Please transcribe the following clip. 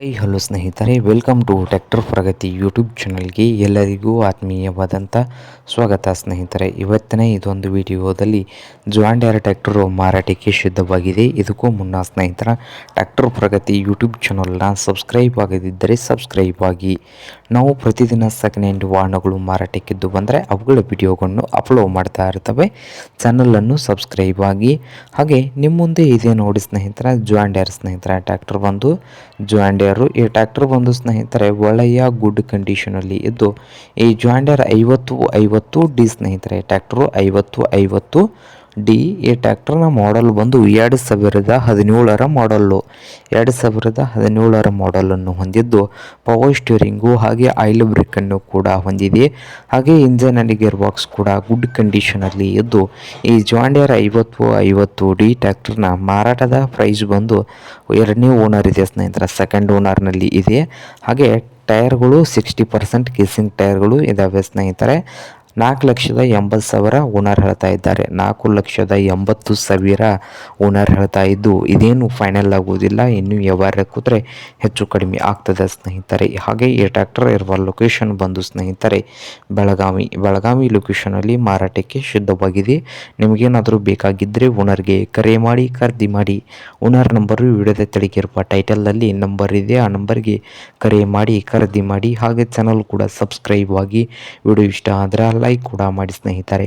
Hello ಸ್ನೇಹಿತರೆ, welcome to tractor Pragati YouTube ಚಾನಲ್ಗೆ ಎಲ್ಲರಿಗೂ ಆತ್ಮೀಯವಾದಂಥ ಸ್ವಾಗತ. ಸ್ನೇಹಿತರೆ, ಇವತ್ತಿನ ಇದೊಂದು ವಿಡಿಯೋದಲ್ಲಿ ಜಾನ್ ಡೀರೆ ಟ್ರ್ಯಾಕ್ಟರು ಮಾರಾಟಕ್ಕೆ ಸಿದ್ಧವಾಗಿದೆ. ಇದಕ್ಕೂ ಮುನ್ನ ಸ್ನೇಹಿತರ, ಟ್ರ್ಯಾಕ್ಟರ್ ಪ್ರಗತಿ ಯೂಟ್ಯೂಬ್ ಚಾನಲ್ನ ಸಬ್ಸ್ಕ್ರೈಬ್ ಆಗದಿದ್ದರೆ ಸಬ್ಸ್ಕ್ರೈಬ್ ಆಗಿ. ನಾವು ಪ್ರತಿದಿನ ಸೆಕೆಂಡ್ ಹ್ಯಾಂಡ್ ವಾಹನಗಳು ಮಾರಾಟಕ್ಕಿದ್ದು ಬಂದರೆ ಅವುಗಳ ವಿಡಿಯೋಗಳನ್ನು ಅಪ್ಲೋಡ್ ಮಾಡ್ತಾ ಇರ್ತವೆ. ಚಾನಲನ್ನು ಸಬ್ಸ್ಕ್ರೈಬ್ ಆಗಿ. ಹಾಗೆ ನಿಮ್ಮ ಮುಂದೆ ಇದೆ ನೋಡಿ ಸ್ನೇಹಿತರೆ, ಜಾನ್ ಡೀರೆ ಸ್ನೇಹಿತರೆ ಟ್ರ್ಯಾಕ್ಟರ್ ಬಂದು ಜಾನ್ ಡೀರೆ. ಈ ಟ್ರ್ಯಾಕ್ಟರ್ ಬಂದು ಸ್ನೇಹಿತರೆ ಒಳ್ಳೆಯ ಗುಡ್ ಕಂಡೀಷನಲ್ಲಿ ಇದ್ದು, ಈ ಜಾನ್ ಡೀರೆ 5050D ಸ್ನೇಹಿತರೆ, ಟ್ರ್ಯಾಕ್ಟರು 5050D. ಈ ಟ್ರ್ಯಾಕ್ಟರ್ನ ಮಾಡಲ್ ಬಂದು 2017ರ ಮಾಡಲ್ಲು. 2017ರ ಮಾಡಲನ್ನು ಹೊಂದಿದ್ದು, ಪವರ್ ಸ್ಟೀರಿಂಗು ಹಾಗೆ ಆಯಿಲ್ ಬ್ರೇಕನ್ನು ಕೂಡ ಹೊಂದಿದೆ. ಹಾಗೆ ಇಂಜನಲ್ಲಿ ಗೇರ್ ಬಾಕ್ಸ್ ಕೂಡ ಗುಡ್ ಕಂಡೀಷನಲ್ಲಿ ಇದ್ದು, ಈ ಜಾನ್ ಡೀರೆ 5050D ಟ್ರ್ಯಾಕ್ಟರ್ನ ಮಾರಾಟದ ಪ್ರೈಸ್ ಬಂದು ಎರಡನೇ ಓನರ್ ಇದೆ ಸ್ನೇಹಿತರೆ, ಸೆಕೆಂಡ್ ಓನರ್ನಲ್ಲಿ ಇದೆ. ಹಾಗೆ ಟೈರ್ಗಳು 60% ಕೇಸಿಂಗ್ ಟೈರ್ಗಳು ಇದ್ದಾವೆ ಸ್ನೇಹಿತರೆ. 4,80,000 ಓನರ್ ಹೇಳ್ತಾ ಇದ್ದಾರೆ. 4,80,000 ಓನರ್ ಹೇಳ್ತಾ ಇದ್ದು, ಇದೇನು ಫೈನಲ್ ಆಗುವುದಿಲ್ಲ, ಇನ್ನು ವ್ಯವಹಾರ ಕೂತ್ರೆ ಹೆಚ್ಚು ಕಡಿಮೆ ಆಗ್ತದೆ ಸ್ನೇಹಿತರೆ. ಹಾಗೆ ಈ ಟ್ರ್ಯಾಕ್ಟರ್ ಇರುವ ಲೊಕೇಶನ್ ಬಂದು ಸ್ನೇಹಿತರೆ ಬೆಳಗಾವಿ ಲೊಕೇಶನಲ್ಲಿ ಮಾರಾಟಕ್ಕೆ ಸಿದ್ಧವಾಗಿದೆ. ನಿಮಗೇನಾದರೂ ಬೇಕಾಗಿದ್ದರೆ ಓನರ್ಗೆ ಕರೆ ಮಾಡಿ ಖರೀದಿ ಮಾಡಿ. ಓನರ್ ನಂಬರು ವಿಡಿಯೋದ ತೆಳಗಿರುವ ಟೈಟಲಲ್ಲಿ ನಂಬರ್ ಇದೆ, ಆ ನಂಬರ್ಗೆ ಕರೆ ಮಾಡಿ ಖರೀದಿ ಮಾಡಿ. ಹಾಗೆ ಚಾನಲ್ ಕೂಡ ಸಬ್ಸ್ಕ್ರೈಬ್ ಆಗಿ. ವಿಡಿಯೋ ಇಷ್ಟ ಆದರೆ ಲೈಕ್ ಕೂಡ ಮಾಡಿ ಸ್ನೇಹಿತರೆ.